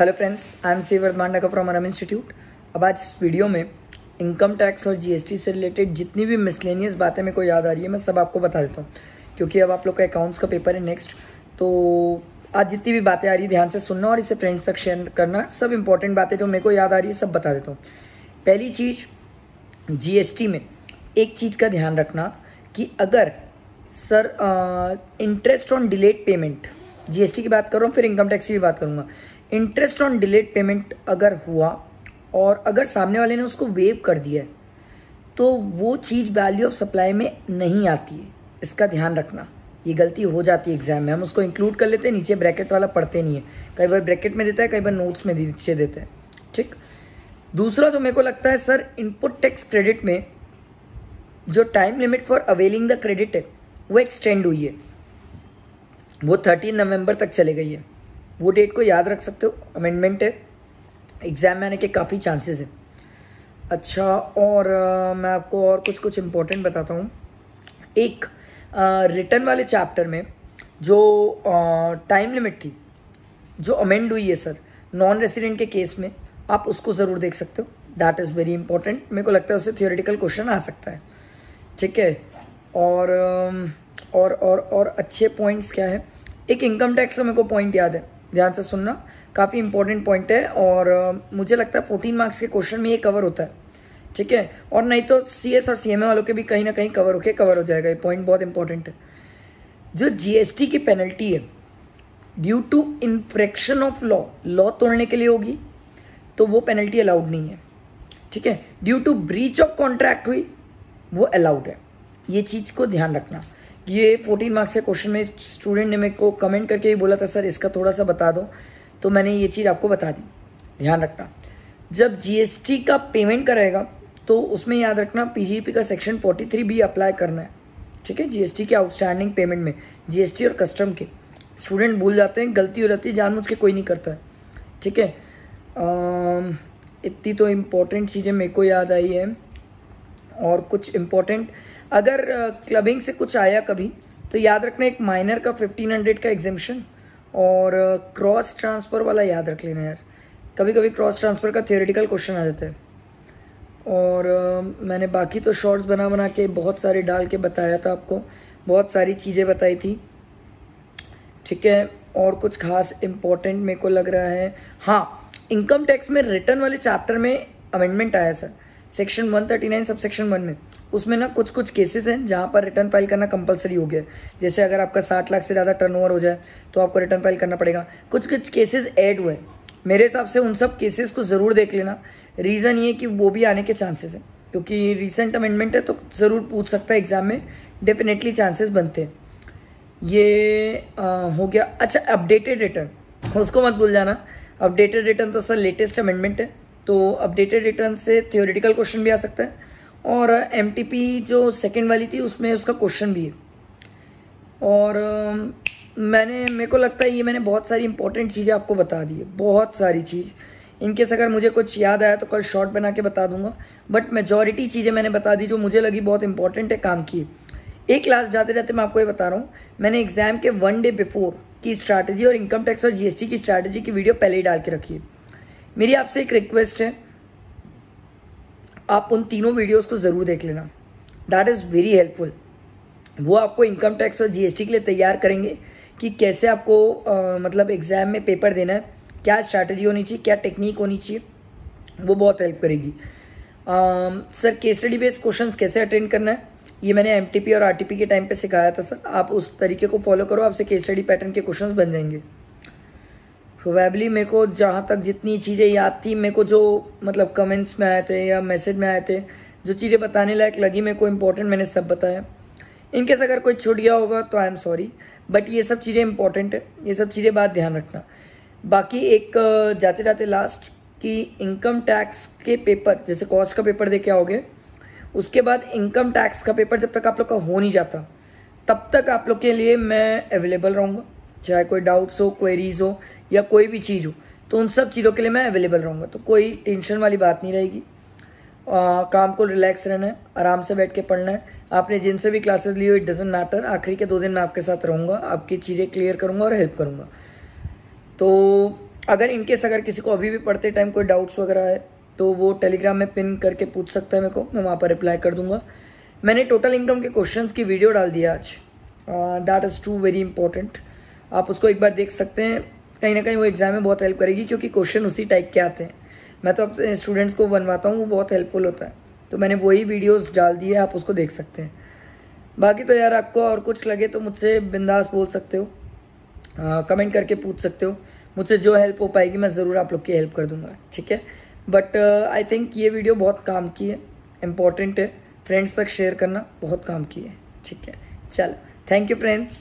Hello friends, I am C Vardhaman from Aram institute. अब आज इस वीडियो में इनकम टैक्स और जीएसटी से रिलेटेड जितनी भी मिसलेनियस बातें मेरे को याद आ रही है मैं सब आपको बता देता हूँ, क्योंकि अब आप लोग का अकाउंट्स का पेपर है नेक्स्ट। तो आज जितनी भी बातें आ रही है ध्यान से सुनना और इसे फ्रेंड्स तक शेयर करना। सब इंपॉर्टेंट बातें जो मेरे को याद आ रही है सब बता देता हूँ। पहली चीज़, जीएसटी में एक चीज़ का ध्यान रखना कि अगर sir interest on delayed payment, GST की बात कर रहा हूँ फिर इनकम टैक्स की भी बात करूँगा। इंटरेस्ट ऑन डिलेड पेमेंट अगर हुआ और अगर सामने वाले ने उसको वेव कर दिया है तो वो चीज़ वैल्यू ऑफ सप्लाई में नहीं आती है। इसका ध्यान रखना, ये गलती हो जाती है एग्जाम में। हम उसको इंक्लूड कर लेते हैं, नीचे ब्रैकेट वाला पढ़ते नहीं है। कई बार ब्रैकेट में देता है, कई बार नोट्स में नीचे देता है। ठीक। दूसरा जो मेरे को लगता है सर, इनपुट टैक्स क्रेडिट में जो time limit for availing the credit है वो एक्सटेंड हुई है, वो 13 नवंबर तक चले गई है। वो डेट को याद रख सकते हो, अमेंडमेंट है, एग्ज़ाम में आने के काफ़ी चांसेस हैं। अच्छा, और मैं आपको और कुछ इम्पोर्टेंट बताता हूँ। एक रिटर्न वाले चैप्टर में जो टाइम लिमिट थी जो अमेंड हुई है सर नॉन रेसिडेंट के केस में, आप उसको ज़रूर देख सकते हो। That is very important. मेरे को लगता है उससे थियोरेटिकल क्वेश्चन आ सकता है। ठीक है। और अच्छे पॉइंट्स क्या है, एक इनकम टैक्स का मेरे को पॉइंट याद है, ध्यान से सुनना, काफ़ी इंपॉर्टेंट पॉइंट है। और मुझे लगता है 14 मार्क्स के क्वेश्चन में ये कवर होता है। ठीक है। और नहीं तो सीएस और सीएमए वालों के भी कहीं ना कहीं कवर हो जाएगा। ये पॉइंट बहुत इंपॉर्टेंट है। जो जीएसटी की पेनल्टी है due to infraction of law तोड़ने के लिए होगी तो वो पेनल्टी अलाउड नहीं है। ठीक है। Due to breach of contract हुई वो अलाउड है। ये चीज़ को ध्यान रखना। ये 14 मार्क्स के क्वेश्चन में स्टूडेंट ने मेरे को कमेंट करके ही बोला था सर इसका थोड़ा सा बता दो, तो मैंने ये चीज़ आपको बता दी। ध्यान रखना, जब जीएसटी का पेमेंट कराएगा तो उसमें याद रखना पीजीपी का सेक्शन 43 भी अप्लाई करना है। ठीक है। जीएसटी के आउटस्टैंडिंग पेमेंट में जीएसटी और कस्टम के स्टूडेंट भूल जाते हैं, गलती हो जाती है, जानबूझ के कोई नहीं करता है। ठीक है। इतनी तो इम्पोर्टेंट चीज़ें मेरे को याद आई है। और कुछ इम्पोर्टेंट, अगर क्लबिंग से कुछ आया कभी तो याद रखना एक माइनर का 1500 का एग्जेम्पशन और क्रॉस ट्रांसफ़र वाला याद रख लेना यार। कभी कभी क्रॉस ट्रांसफ़र का थियोरेटिकल क्वेश्चन आ जाता है। और मैंने बाकी तो शॉर्ट्स बना के बहुत सारे डाल के बताया था आपको, बहुत सारी चीज़ें बताई थी। ठीक है। और कुछ खास इम्पोर्टेंट मेरे को लग रहा है, हाँ, इनकम टैक्स में रिटर्न वाले चैप्टर में अमेंडमेंट आया सर, सेक्शन 139 सब सेक्शन 1 में। उसमें ना कुछ केसेस हैं जहाँ पर रिटर्न फाइल करना कंपलसरी हो गया है। जैसे अगर आपका 60 लाख से ज़्यादा टर्नओवर हो जाए तो आपको रिटर्न फाइल करना पड़ेगा। कुछ केसेस ऐड हुए। मेरे हिसाब से उन सब केसेस को ज़रूर देख लेना। रीज़न ये कि वो भी आने के चांसेस हैं, क्योंकि रिसेंट अमेंडमेंट है तो ज़रूर पूछ सकता है एग्ज़ाम में, डेफिनेटली चांसेस बनते हैं। ये हो गया। अच्छा, अपडेटेड रिटर्न, उसको मत भूल जाना। अपडेटेड रिटर्न तो सर लेटेस्ट अमेंडमेंट है, तो अपडेटेड रिटर्न से थियोरेटिकल क्वेश्चन भी आ सकता है। और एमटीपी जो सेकंड वाली थी उसमें उसका क्वेश्चन भी है। और मेरे को लगता है ये मैंने बहुत सारी इंपॉर्टेंट चीज़ें आपको बता दी है, बहुत सारी चीज़। इनकेस अगर मुझे कुछ याद आया तो कल शॉर्ट बना के बता दूंगा, बट मेजॉरिटी चीज़ें मैंने बता दी जो मुझे लगी बहुत इंपॉर्टेंट है, काम की। एक क्लास जाते जाते मैं आपको ये बता रहा हूँ, मैंने एग्जाम के 1 डे बिफोर की स्ट्रैटेजी और इनकम टैक्स और जीएसटी की स्ट्रैटेजी की वीडियो पहले ही डाल के रखी है। मेरी आपसे एक रिक्वेस्ट है, आप उन तीनों वीडियोस को ज़रूर देख लेना। That is very helpful. वो आपको इनकम टैक्स और जीएसटी के लिए तैयार करेंगे कि कैसे आपको मतलब एग्ज़ाम में पेपर देना है, क्या स्ट्रैटेजी होनी चाहिए, क्या टेक्निक होनी चाहिए, वो बहुत हेल्प करेगी। Sir case study based questions कैसे अटेंड करना है ये मैंने एमटीपी और आरटीपी के टाइम पे सिखाया था सर। आप उस तरीके को फॉलो करो, आपसे केस स्टडी पैटर्न के क्वेश्चंस बन जाएंगे। प्रोबेबली मेरे को जहाँ तक जितनी चीज़ें याद थी, मेरे को जो मतलब कमेंट्स में आए थे या मैसेज में आए थे, जो चीज़ें बताने लायक लगी मेरे को इम्पोर्टेंट, मैंने सब बताया। इनकेस अगर कोई छूट गया होगा तो आई एम सॉरी, बट ये सब चीज़ें इंपॉर्टेंट है, ये सब चीज़ें बात ध्यान रखना। बाकी एक जाते जाते लास्ट कि इनकम टैक्स के पेपर, जैसे कॉस्ट का पेपर दे के आओगे, उसके बाद इनकम टैक्स का पेपर जब तक आप लोग का हो नहीं जाता तब तक आप लोग के लिए मैं अवेलेबल रहूँगा। चाहे कोई डाउट्स हो, क्वेरीज हो या कोई भी चीज़ हो, तो उन सब चीज़ों के लिए मैं अवेलेबल रहूँगा। तो कोई टेंशन वाली बात नहीं रहेगी। काम को रिलैक्स रहना है, आराम से बैठ के पढ़ना है। आपने जिनसे भी क्लासेस ली हो, इट डजेंट मैटर, आखिरी के 2 दिन मैं आपके साथ रहूँगा, आपकी चीज़ें क्लियर करूँगा और हेल्प करूँगा। तो अगर इनकेस अगर किसी को अभी भी पढ़ते टाइम कोई डाउट्स वगैरह है तो वो टेलीग्राम में पिन करके पूछ सकता है मेरे को, मैं वहाँ पर रिप्लाई कर दूंगा। मैंने टोटल इनकम के क्वेश्चंस की वीडियो डाल दिया आज, that is too very important. आप उसको एक बार देख सकते हैं, कहीं ना कहीं वो एग्ज़ाम में बहुत हेल्प करेगी, क्योंकि क्वेश्चन उसी टाइप के आते हैं। मैं तो अपने स्टूडेंट्स को बनवाता हूँ, वो बहुत हेल्पफुल होता है, तो मैंने वही वीडियोस डाल दी है, आप उसको देख सकते हैं। बाकी तो यार आपको और कुछ लगे तो मुझसे बिंदास बोल सकते हो, कमेंट करके पूछ सकते हो। मुझसे जो हेल्प हो पाएगी मैं ज़रूर आप लोग की हेल्प कर दूंगा, ठीक है। बट आई थिंक ये वीडियो बहुत काम की है, इम्पॉर्टेंट है, फ्रेंड्स तक शेयर करना बहुत काम की है, ठीक है। चलो, थैंक यू फ्रेंड्स।